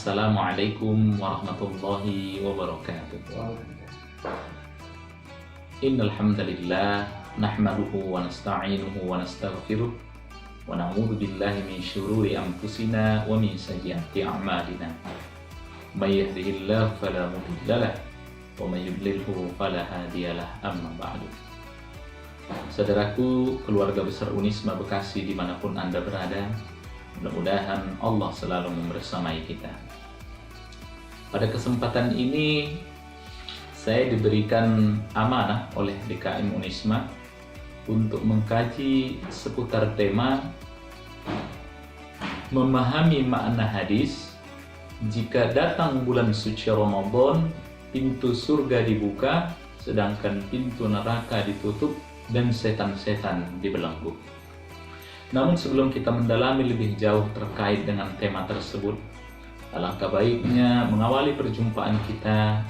Assalamualaikum warahmatullahi wabarakatuh. Innal hamdalillah nahmaduhu wa nasta'inuhu wa nastaghfiruh wa na'udzu billahi min syururi anfusina wa min sayyiati a'malina. May yahdihillahu fala mudilla lahu wa may yudlilhu fala hadiyalah. Amma ba'du. Saudaraku, keluarga besar Unisma Bekasi dimanapun Anda berada, mudah-mudahan Allah selalu membersamai kita. Pada kesempatan ini saya diberikan amanah oleh DKM Unisma untuk mengkaji seputar tema memahami makna hadis jika datang bulan suci Ramadan, pintu surga dibuka sedangkan pintu neraka ditutup dan setan-setan dibelenggu. Namun sebelum kita mendalami lebih jauh terkait dengan tema tersebut, alangkah baiknya mengawali perjumpaan kita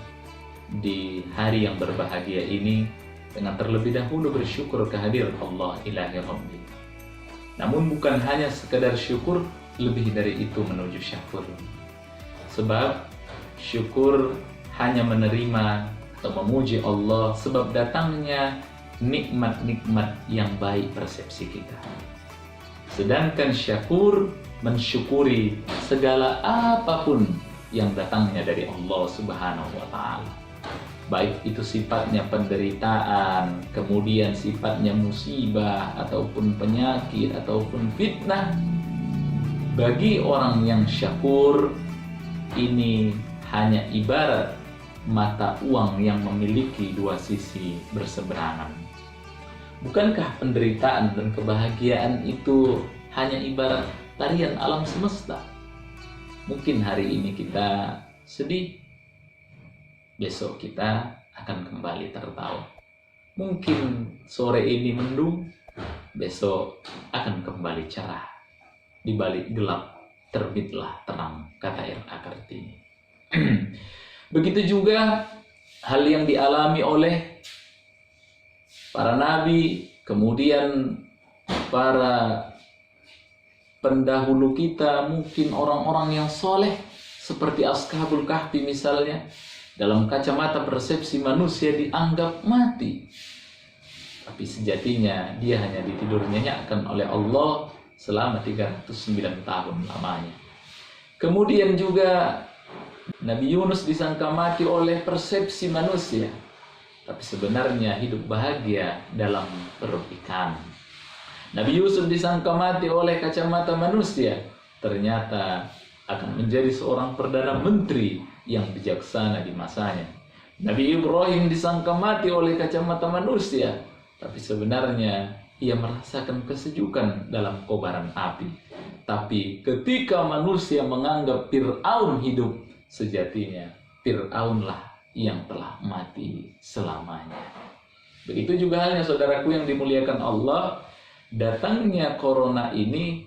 di hari yang berbahagia ini dengan terlebih dahulu bersyukur kehadiran Allah Ilahi Rabbi. Namun bukan hanya sekedar syukur, lebih dari itu menuju syakur. Sebab syukur hanya menerima atau memuji Allah sebab datangnya nikmat-nikmat yang baik persepsi kita. Sedangkan syakur mensyukuri segala apapun yang datangnya dari Allah Subhanahu wa Ta'ala. Baik itu sifatnya penderitaan, kemudian sifatnya musibah, ataupun penyakit, ataupun fitnah. Bagi orang yang syakur, ini hanya ibarat mata uang yang memiliki dua sisi berseberangan. Bukankah penderitaan dan kebahagiaan itu hanya ibarat tarian alam semesta? Mungkin hari ini kita sedih, besok kita akan kembali tertawa. Mungkin sore ini mendung, besok akan kembali cerah. Di balik gelap terbitlah terang, kata R.A. Kartini. Begitu juga hal yang dialami oleh para nabi, kemudian para pendahulu kita, mungkin orang-orang yang soleh seperti Ashabul Kahfi misalnya, dalam kacamata persepsi manusia dianggap mati, tapi sejatinya dia hanya ditidur nyenyakan oleh Allah selama 309 tahun lamanya. Kemudian juga Nabi Yunus disangka mati oleh persepsi manusia, tapi sebenarnya hidup bahagia dalam perut ikan. Nabi Yusuf disangka mati oleh kacamata manusia, ternyata akan menjadi seorang perdana menteri yang bijaksana di masanya. Nabi Ibrahim disangka mati oleh kacamata manusia, tapi sebenarnya ia merasakan kesejukan dalam kobaran api. Tapi ketika manusia menganggap Fir'aun hidup, sejatinya Fir'aunlah yang telah mati selamanya. Begitu juga halnya saudaraku yang dimuliakan Allah, datangnya corona ini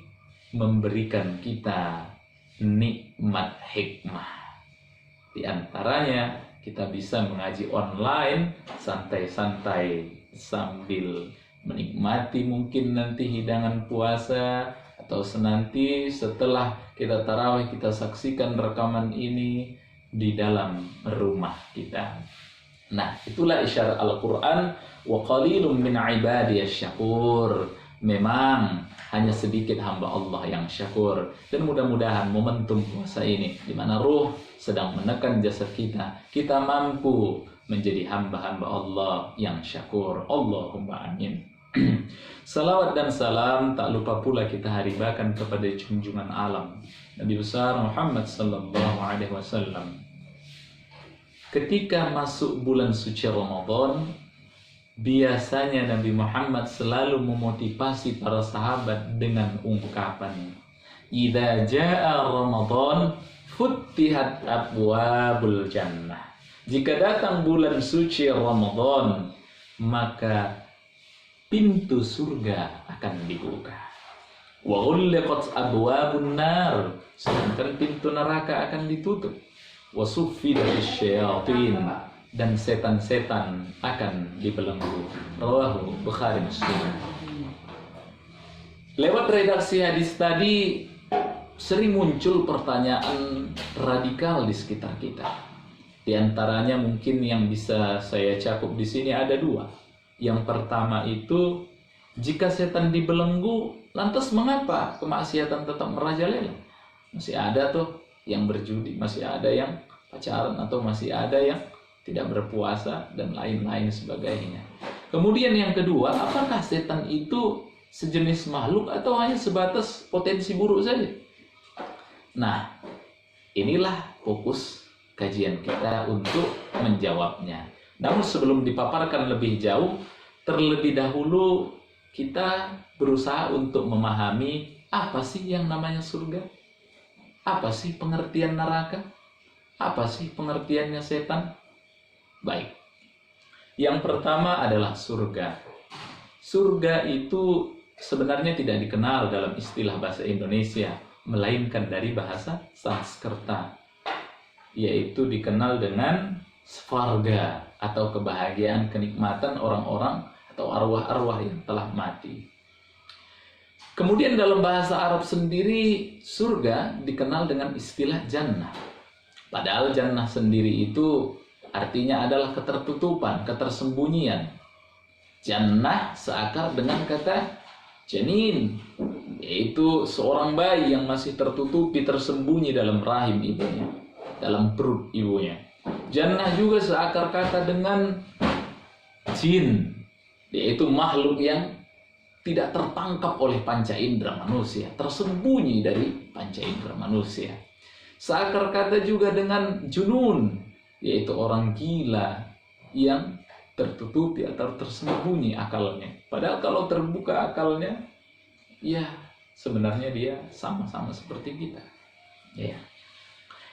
memberikan kita nikmat hikmah. Di antaranya kita bisa mengaji online santai-santai sambil menikmati mungkin nanti hidangan puasa, atau senanti setelah kita tarawih kita saksikan rekaman ini di dalam rumah kita. Nah, itulah isyarat Al-Quran, wa qalilum min ibadiyasy syakur. Memang hanya sedikit hamba Allah yang syakur. Dan mudah-mudahan momentum puasa ini, di mana ruh sedang menekan jasad kita, kita mampu menjadi hamba-hamba Allah yang syakur. Allahumma amin. Salawat dan salam tak lupa pula kita haribakan kepada junjungan alam Nabi besar Muhammad sallallahu alaihi wasallam. Ketika masuk bulan suci Ramadan, biasanya Nabi Muhammad selalu memotivasi para sahabat dengan ungkapan, "Idza jaa Ramadan futtihat abwabul jannah." Jika datang bulan suci Ramadan, maka pintu surga akan dibuka. Wa ghulqat abwabun nar, sedangkan pintu neraka akan ditutup. Wa suffidatisy syayatin, dan setan-setan akan dibelenggu. Rawahu Bukhari Muslim. Lewat redaksi hadis tadi, sering muncul pertanyaan radikal di sekitar kita. Di antaranya mungkin yang bisa saya cakup di sini ada dua. Yang pertama itu, jika setan dibelenggu, lantas mengapa kemaksiatan tetap merajalela? Masih ada tuh yang berjudi, masih ada yang pacaran, atau masih ada yang tidak berpuasa, dan lain-lain sebagainya. Kemudian yang kedua, apakah setan itu sejenis makhluk atau hanya sebatas potensi buruk saja? Nah, inilah fokus kajian kita untuk menjawabnya. Namun sebelum dipaparkan lebih jauh, terlebih dahulu kita berusaha untuk memahami apa sih yang namanya surga? Apa sih pengertian neraka? Apa sih pengertiannya setan? Baik. Yang pertama adalah surga. Surga itu sebenarnya tidak dikenal dalam istilah bahasa Indonesia, melainkan dari bahasa Sanskerta, yaitu dikenal dengan svarga atau kebahagiaan, kenikmatan orang-orang atau arwah-arwah yang telah mati. Kemudian dalam bahasa Arab sendiri, surga dikenal dengan istilah jannah. Padahal jannah sendiri itu artinya adalah ketertutupan, ketersembunyian. Jannah seakar dengan kata janin, yaitu seorang bayi yang masih tertutupi, tersembunyi dalam rahim ibunya, dalam perut ibunya. Jannah juga seakar kata dengan jin, yaitu makhluk yang tidak tertangkap oleh panca indera manusia, tersembunyi dari panca indera manusia. Seakar kata juga dengan junun, yaitu orang gila yang tertutupi atau tersembunyi akalnya. Padahal kalau terbuka akalnya, ya sebenarnya dia sama-sama seperti kita. Ya.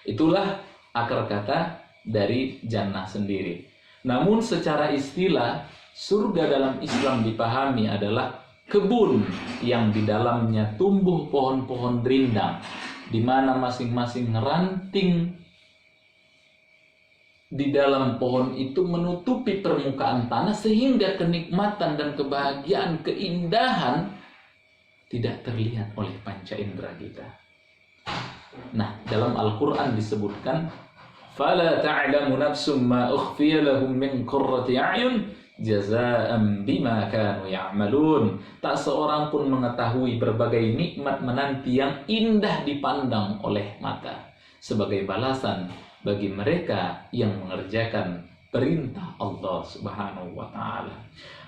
Itulah akar kata dari jannah sendiri. Namun secara istilah, surga dalam Islam dipahami adalah kebun yang di dalamnya tumbuh pohon-pohon rindang, di mana masing-masing ranting di dalam pohon itu menutupi permukaan tanah, sehingga kenikmatan dan kebahagiaan, keindahan tidak terlihat oleh panca indera kita. Nah, dalam Al-Quran disebutkan, فَلَا تَعْلَمُ نَفْسٌ مَا أُخْفِيَ لَهُم مِّن قُرَّةِ أَعْيُنٍ جَزَاءً بِمَا كَانُوا يَعْمَلُونَ. Tak seorang pun mengetahui berbagai nikmat menanti yang indah dipandang oleh mata, sebagai balasan bagi mereka yang mengerjakan perintah Allah Subhanahu wa Ta'ala.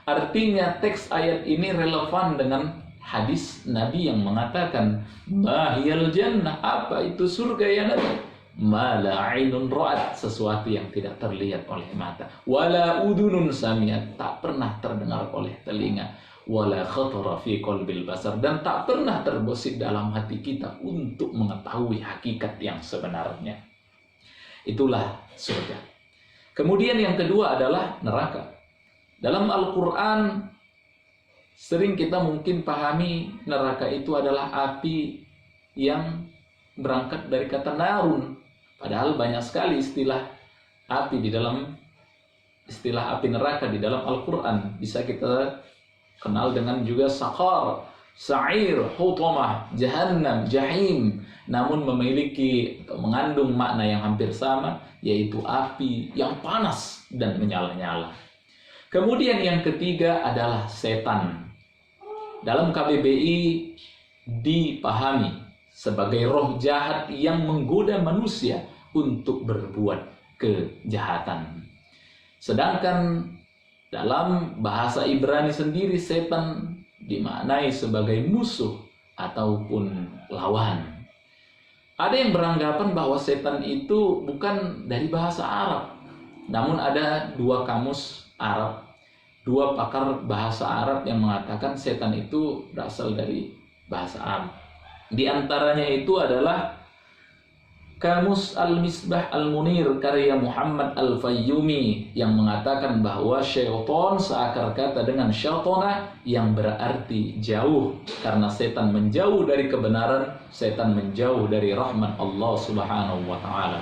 Artinya teks ayat ini relevan dengan hadis Nabi yang mengatakan, "Mahiyal jannah," apa itu surga ya Nabi? "Ma la 'ainun ra'at," sesuatu yang tidak terlihat oleh mata, "wala udunun sami'at," tak pernah terdengar oleh telinga, "wala khatara fi qalbil basar," dan tak pernah terbesit dalam hati kita untuk mengetahui hakikat yang sebenarnya. Itulah surga. Kemudian yang kedua adalah neraka. Dalam Al-Quran sering kita mungkin pahami neraka itu adalah api yang berangkat dari kata narun. Padahal banyak sekali istilah api di dalam istilah api neraka di dalam Al-Quran. Bisa kita kenal dengan juga sakar, sa'ir, hutamah, jahannam, jahim. Namun memiliki atau mengandung makna yang hampir sama, yaitu api yang panas dan menyala-nyala. Kemudian yang ketiga adalah setan. Dalam KBBI dipahami sebagai roh jahat yang menggoda manusia untuk berbuat kejahatan. Sedangkan dalam bahasa Ibrani sendiri, setan dimaknai sebagai musuh ataupun lawan. Ada yang beranggapan bahwa setan itu bukan dari bahasa Arab. Namun ada dua kamus Arab, dua pakar bahasa Arab yang mengatakan setan itu berasal dari bahasa Arab. Di antaranya itu adalah Kamus Al-Misbah Al-Munir karya Muhammad Al-Fayyumi yang mengatakan bahwa syaitan seakar kata dengan syaitana yang berarti jauh, karena setan menjauh dari kebenaran, setan menjauh dari rahmat Allah Subhanahu wa Ta'ala.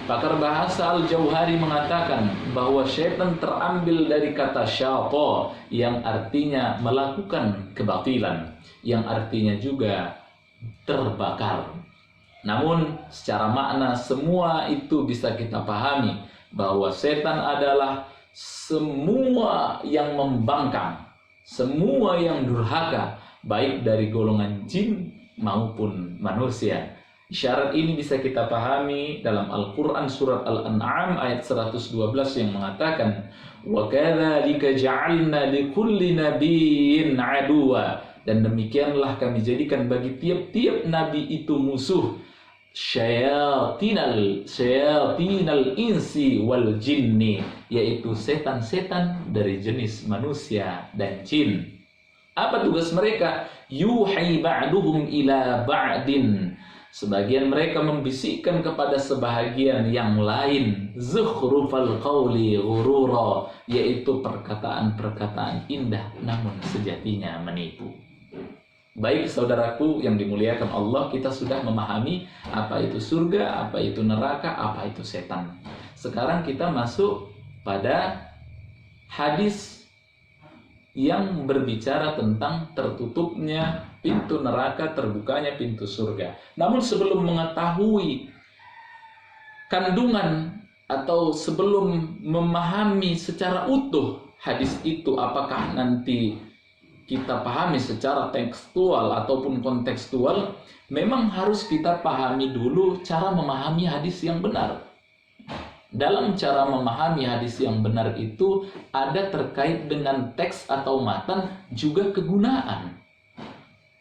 Pakar bahasa Al-Jauhari mengatakan bahwa syaitan terambil dari kata syata yang artinya melakukan kebatilan, yang artinya juga terbakar. Namun secara makna semua itu bisa kita pahami bahwa setan adalah semua yang membangkang, semua yang durhaka, baik dari golongan jin maupun manusia. Isyarat ini bisa kita pahami dalam Al-Quran surat Al-An'am ayat 112 yang mengatakan وَكَذَلِكَ جَعَلْنَا لِكُلِّ نَبِيٍّ عَدُوًا, dan demikianlah kami jadikan bagi tiap-tiap nabi itu musuh, syayatinal insi wal jinni, yaitu setan-setan dari jenis manusia dan jin. Apa tugas mereka? Yuhi ba'duhum ila ba'din, sebagian mereka membisikkan kepada sebahagian yang lain, zukhrufal qawli ghurura, yaitu perkataan-perkataan indah namun sejatinya menipu. Baik saudaraku yang dimuliakan Allah, kita sudah memahami apa itu surga, apa itu neraka, apa itu setan. Sekarang kita masuk pada hadis yang berbicara tentang tertutupnya pintu neraka, terbukanya pintu surga. Namun sebelum mengetahui kandungan atau sebelum memahami secara utuh hadis itu, apakah nanti kita pahami secara tekstual ataupun kontekstual, memang harus kita pahami dulu cara memahami hadis yang benar. Dalam cara memahami hadis yang benar itu ada terkait dengan teks atau matan, juga kegunaan.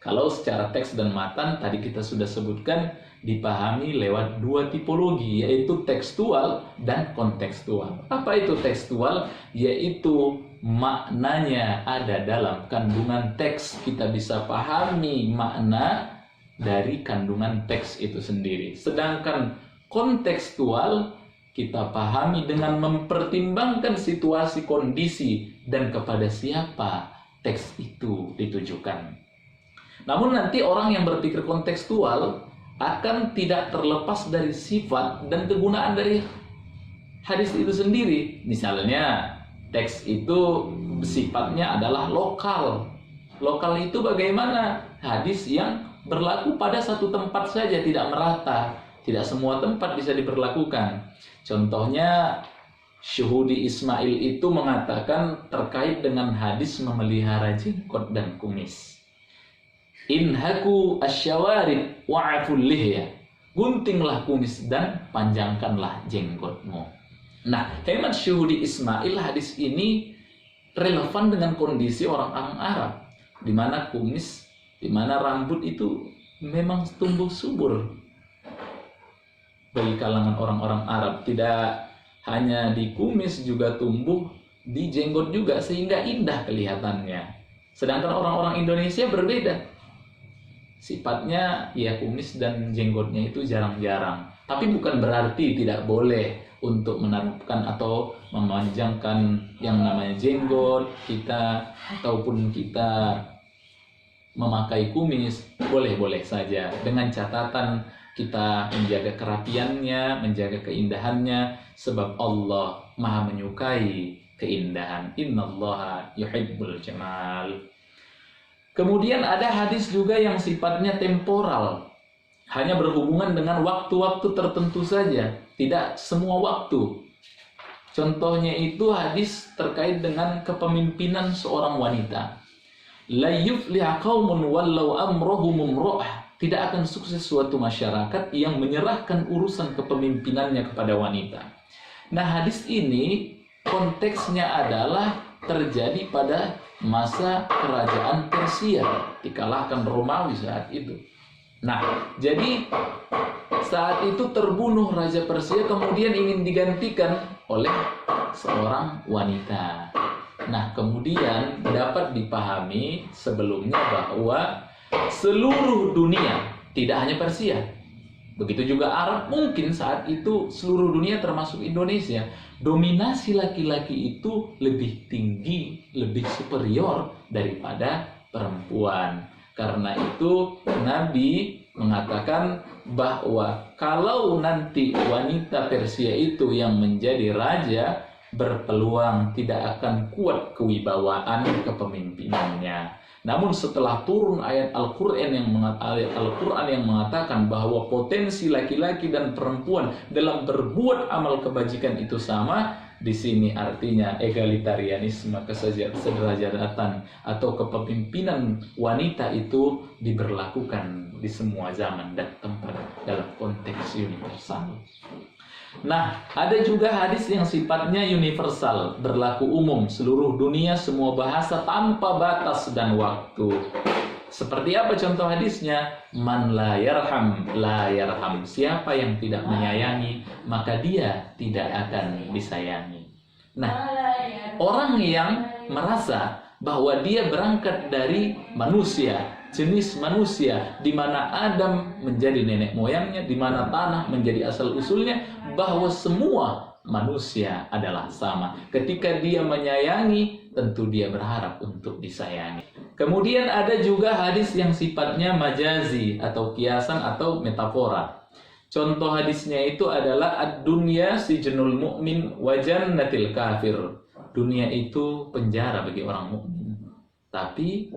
Kalau secara teks dan matan tadi kita sudah sebutkan dipahami lewat dua tipologi, yaitu tekstual dan kontekstual. Apa itu tekstual? Yaitu maknanya ada dalam kandungan teks. Kita bisa pahami makna dari kandungan teks itu sendiri. Sedangkan kontekstual kita pahami dengan mempertimbangkan situasi, kondisi, dan kepada siapa teks itu ditujukan. Namun nanti orang yang berpikir kontekstual akan tidak terlepas dari sifat dan kegunaan dari hadis itu sendiri. Misalnya teks itu sifatnya adalah lokal. Lokal itu bagaimana? Hadis yang berlaku pada satu tempat saja, tidak merata. Tidak semua tempat bisa diberlakukan. Contohnya Syuhudi Ismail itu mengatakan terkait dengan hadis memelihara jenggot dan kumis. Inhaku asyawarib wa'aful lihya. Guntinglah kumis dan panjangkanlah jenggotmu. Nah, hemat Syuhudi Ismail, hadis ini relevan dengan kondisi orang-orang Arab, di mana kumis, di mana rambut itu memang tumbuh subur bagi kalangan orang-orang Arab. Tidak hanya di kumis, juga tumbuh di jenggot juga, sehingga indah kelihatannya. Sedangkan orang-orang Indonesia berbeda. Sifatnya ya kumis dan jenggotnya itu jarang-jarang. Tapi bukan berarti tidak boleh untuk menerapkan atau memanjangkan yang namanya jenggot kita, ataupun kita memakai kumis, boleh-boleh saja, dengan catatan kita menjaga kerapiannya, menjaga keindahannya, sebab Allah Maha menyukai keindahan. Innallaha yuhibbul jamal. Kemudian ada hadis juga yang sifatnya temporal, hanya berhubungan dengan waktu-waktu tertentu saja, tidak semua waktu. Contohnya itu hadis terkait dengan kepemimpinan seorang wanita. La yufliha qaumun wallau amrahum imra'ah. Tidak akan sukses suatu masyarakat yang menyerahkan urusan kepemimpinannya kepada wanita. Nah, hadis ini konteksnya adalah terjadi pada masa kerajaan Persia, dikalahkan Romawi saat itu. Nah, jadi saat itu terbunuh Raja Persia, kemudian ingin digantikan oleh seorang wanita. Nah, kemudian dapat dipahami sebelumnya bahwa seluruh dunia, tidak hanya Persia, begitu juga Arab, mungkin saat itu seluruh dunia termasuk Indonesia, dominasi laki-laki itu lebih tinggi, lebih superior daripada perempuan. Karena itu Nabi mengatakan bahwa kalau nanti wanita Persia itu yang menjadi raja, berpeluang tidak akan kuat kewibawaan kepemimpinannya. Namun setelah turun ayat Al-Quran yang mengatakan bahwa potensi laki-laki dan perempuan dalam berbuat amal kebajikan itu sama, di sini artinya egalitarianisme, kesederajatan atau kepemimpinan wanita itu diberlakukan di semua zaman dan tempat dalam konteks universal. Nah, ada juga hadis yang sifatnya universal, berlaku umum, seluruh dunia, semua bahasa tanpa batas dan waktu. Seperti apa contoh hadisnya? Man la yarham, la yarham. Siapa yang tidak menyayangi, maka dia tidak akan disayangi. Nah, orang yang merasa bahwa dia berangkat dari manusia, jenis manusia, di mana Adam menjadi nenek moyangnya, di mana tanah menjadi asal usulnya, bahwa semua manusia adalah sama. Ketika dia menyayangi, tentu dia berharap untuk disayangi. Kemudian ada juga hadis yang sifatnya majazi atau kiasan atau metafora. Contoh hadisnya itu adalah ad-dunya sijnul mu'min wa jannatil kafir. Dunia itu penjara bagi orang mukmin, tapi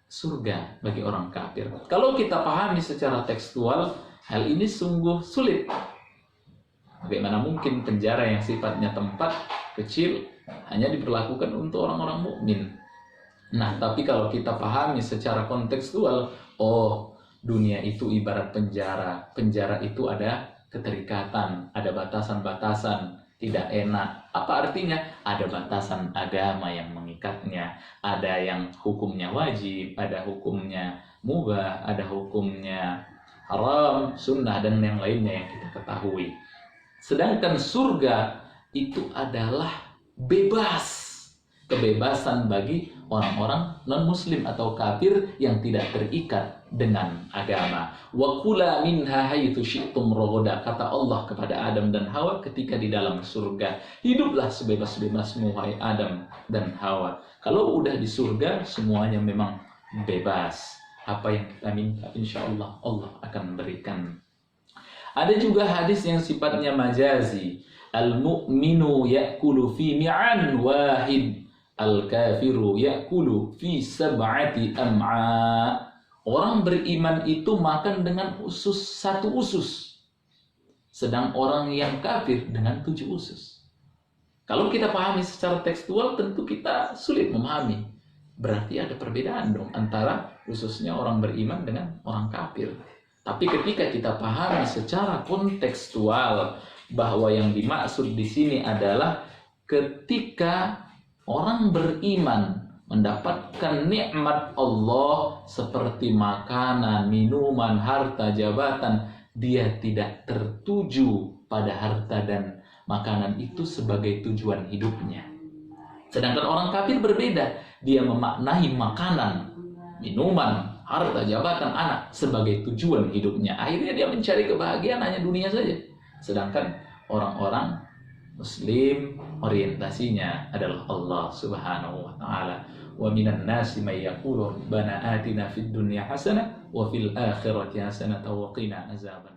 surga bagi orang kafir. Kalau kita pahami secara tekstual, hal ini sungguh sulit. Bagaimana mungkin penjara yang sifatnya tempat kecil hanya diberlakukan untuk orang-orang mukmin? Nah, tapi kalau kita pahami secara kontekstual, oh, dunia itu ibarat penjara. Penjara itu ada keterikatan, ada batasan-batasan, tidak enak. Apa artinya? Ada batasan agama yang mengikatnya, ada yang hukumnya wajib, ada hukumnya mubah, ada hukumnya haram, sunnah, dan yang lainnya yang kita ketahui. Sedangkan surga itu adalah bebas, kebebasan bagi orang-orang non-muslim atau kafir yang tidak terikat dengan agama. Wa kula minha haitsu syi'tum ragada, kata Allah kepada Adam dan Hawa ketika di dalam surga. Hiduplah sebebas-bebasmu wahai Adam dan Hawa. Kalau udah di surga semuanya memang bebas. Apa yang kita minta insya Allah Allah akan berikan. Ada juga hadis yang sifatnya majazi. Al-mu'minu ya'kulu fi mi'an wahid, al-kafiru ya'kulu fi sab'ati am'a. Orang beriman itu makan dengan satu usus, sedang orang yang kafir dengan 7 usus. Kalau kita pahami secara tekstual, tentu kita sulit memahami. Berarti ada perbedaan dong antara ususnya orang beriman dengan orang kafir. Tapi ketika kita pahami secara kontekstual bahwa yang dimaksud di sini adalah ketika orang beriman mendapatkan nikmat Allah seperti makanan, minuman, harta, jabatan, dia tidak tertuju pada harta dan makanan itu sebagai tujuan hidupnya. Sedangkan orang kafir berbeda, dia memaknai makanan, minuman, harta, jabatan, anak sebagai tujuan hidupnya. Akhirnya dia mencari kebahagiaan hanya dunia saja. Sedangkan orang-orang Muslim orientasinya adalah Allah Subhanahu wa taala. Wa minan nasi may yaqulu rabbana atina fid dunya hasanah wa fil akhirati hasanah wa qina azaban